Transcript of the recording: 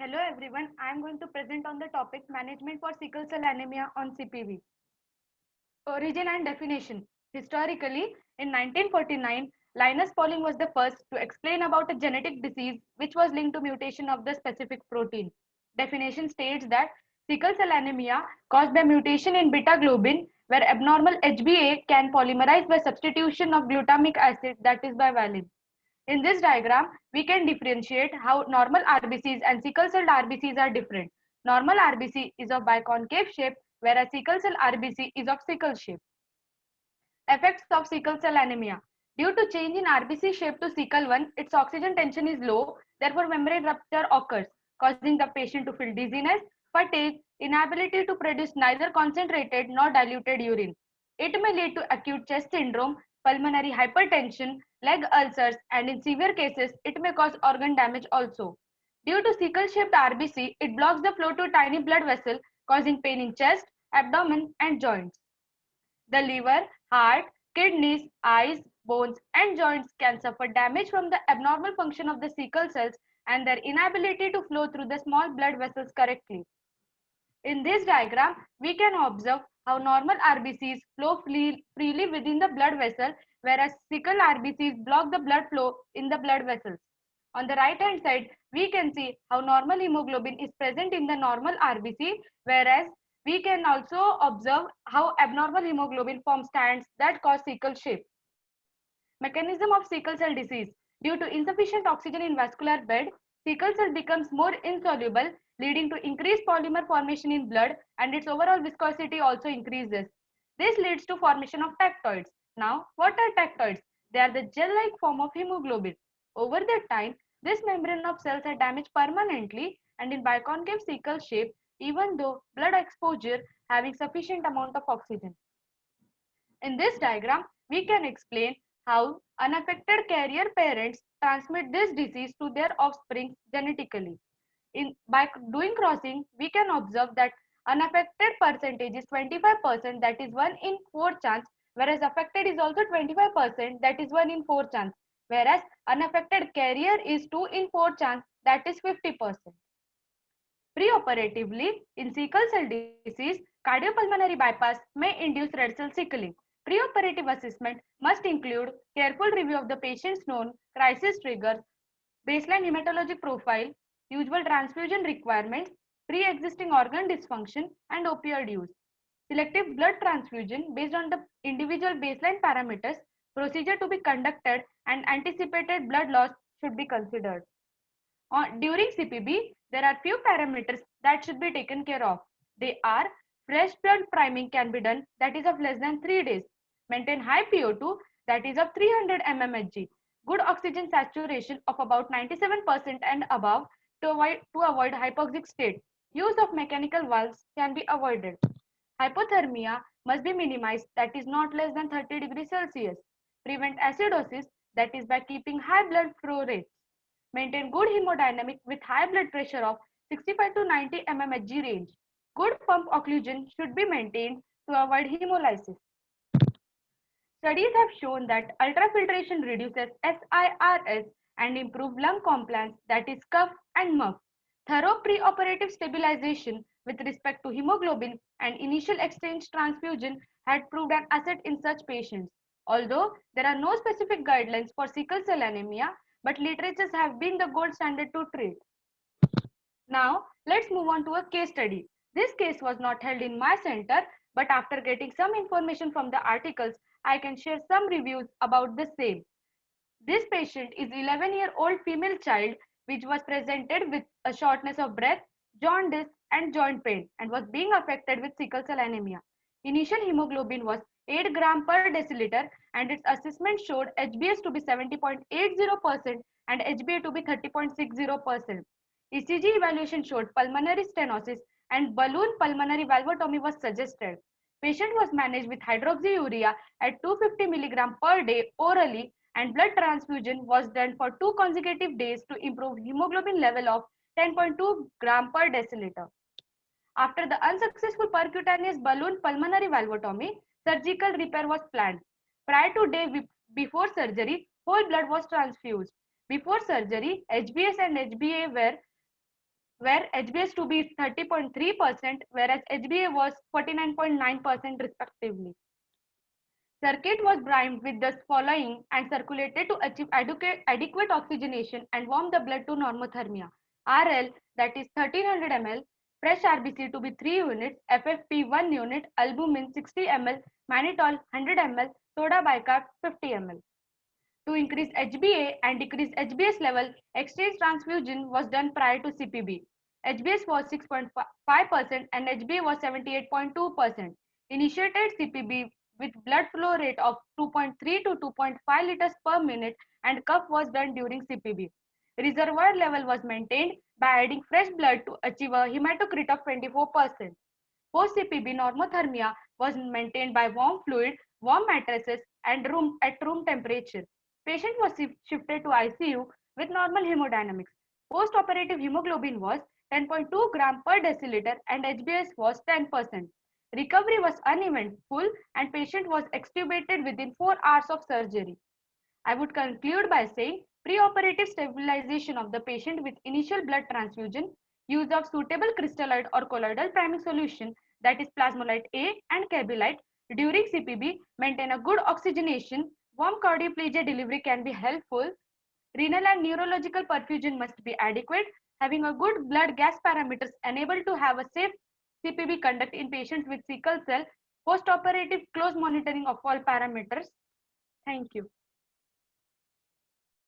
Hello everyone, I am going to present on the topic Management for Sickle Cell Anemia on CPV. Origin and definition. Historically, in 1949, Linus Pauling was the first to explain about a genetic disease which was linked to mutation of the specific protein. Definition states that sickle cell anemia caused by mutation in beta globin where abnormal HbA can polymerize by substitution of glutamic acid, that is by valine. In this diagram, we can differentiate how normal RBCs and sickle cell RBCs are different. Normal RBC is of biconcave shape, whereas sickle cell RBC is of sickle shape. Effects of sickle cell anemia. Due to change in RBC shape to sickle 1, its oxygen tension is low, therefore membrane rupture occurs, causing the patient to feel dizziness, fatigue, inability to produce neither concentrated nor diluted urine. It may lead to acute chest syndrome, pulmonary hypertension, leg ulcers, and in severe cases, it may cause organ damage also. Due to sickle-shaped RBC, it blocks the flow to tiny blood vessel, causing pain in chest, abdomen, and joints. The liver, heart, kidneys, eyes, bones, and joints can suffer damage from the abnormal function of the sickle cells and their inability to flow through the small blood vessels correctly. In this diagram, we can observe how normal RBCs flow freely within the blood vessel, whereas sickle RBCs block the blood flow in the blood vessels. On the right hand side, we can see how normal hemoglobin is present in the normal RBC, whereas we can also observe how abnormal hemoglobin forms stands that cause sickle shape. Mechanism of sickle cell disease. Due to insufficient oxygen in vascular bed, sickle cell becomes more insoluble, leading to increased polymer formation in blood, and its overall viscosity also increases. This leads to formation of tactoids. Now, what are tactoids? They are the gel-like form of hemoglobin. Over the time, this membrane of cells are damaged permanently and in biconcave sickle shape, even though blood exposure having sufficient amount of oxygen. In this diagram, we can explain how unaffected carrier parents transmit this disease to their offspring genetically. By doing crossing, we can observe that unaffected percentage is 25%, that is 1 in 4 chance, whereas affected is also 25%, that is 1 in 4 chance, whereas unaffected carrier is 2 in 4 chance, that is 50%. Preoperatively, in sickle cell disease, cardiopulmonary bypass may induce red cell sickling. Preoperative assessment must include careful review of the patient's known crisis triggers, baseline hematologic profile, usual transfusion requirements, pre-existing organ dysfunction, and opioid use. Selective blood transfusion based on the individual baseline parameters, procedure to be conducted, and anticipated blood loss should be considered. During CPB, there are few parameters that should be taken care of. They are fresh blood priming can be done, that is of less than 3 days. Maintain high PO2, that is of 300 mmHg. Good oxygen saturation of about 97% and above to avoid hypoxic state. Use of mechanical valves can be avoided. Hypothermia must be minimized, that is not less than 30 degrees Celsius. Prevent acidosis, that is by keeping high blood flow rates. Maintain good hemodynamic with high blood pressure of 65 to 90 mmHg range. Good pump occlusion should be maintained to avoid hemolysis. Studies have shown that ultrafiltration reduces SIRS and improves lung compliance, that is cough and muff. Thorough preoperative stabilization with respect to hemoglobin and initial exchange transfusion had proved an asset in such patients. Although there are no specific guidelines for sickle cell anemia, but literatures have been the gold standard to treat. Now, let's move on to a case study. This case was not held in my center, but after getting some information from the articles, I can share some reviews about the same. This patient is 11-year-old female child which was presented with a shortness of breath, jaundice and joint pain and was being affected with sickle cell anemia. Initial hemoglobin was 8 gram per deciliter and its assessment showed HbS to be 70.80% and HbA to be 30.60%. ECG evaluation showed pulmonary stenosis and balloon pulmonary valvotomy was suggested. Patient was managed with hydroxyurea at 250 mg per day orally and blood transfusion was done for 2 consecutive days to improve hemoglobin level of 10.2 gram per deciliter. After the unsuccessful percutaneous balloon pulmonary valvotomy, surgical repair was planned. Prior to day before surgery, whole blood was transfused. Before surgery, HbS and HbA where HbS to be is 30.3%, whereas HbA was 49.9% respectively. Circuit was primed with the following and circulated to achieve adequate oxygenation and warm the blood to normothermia. RL, that is 1300 ml, fresh RBC to be 3 units, FFP 1 unit, albumin 60 ml, mannitol 100 ml, soda bicarb 50 ml. To increase HbA and decrease HbS level, exchange transfusion was done prior to CPB. HbS was 6.5% and HbA was 78.2%. Initiated CPB with blood flow rate of 2.3 to 2.5 liters per minute and cuff was done during CPB. Reservoir level was maintained by adding fresh blood to achieve a hematocrit of 24%. Post-CPB normothermia was maintained by warm fluid, warm mattresses and at room temperature. Patient was shifted to ICU with normal hemodynamics. Post-operative hemoglobin was 10.2 gram per deciliter and HbS was 10%. Recovery was uneventful and patient was extubated within 4 hours of surgery. I would conclude by saying preoperative stabilization of the patient with initial blood transfusion, use of suitable crystalloid or colloidal priming solution, that is plasmolite A and cabilite during CPB, maintain a good oxygenation, warm cardioplegia delivery can be helpful, renal and neurological perfusion must be adequate, having a good blood gas parameters enable to have a safe CPB conduct in patients with sickle cell, post-operative close monitoring of all parameters. Thank you.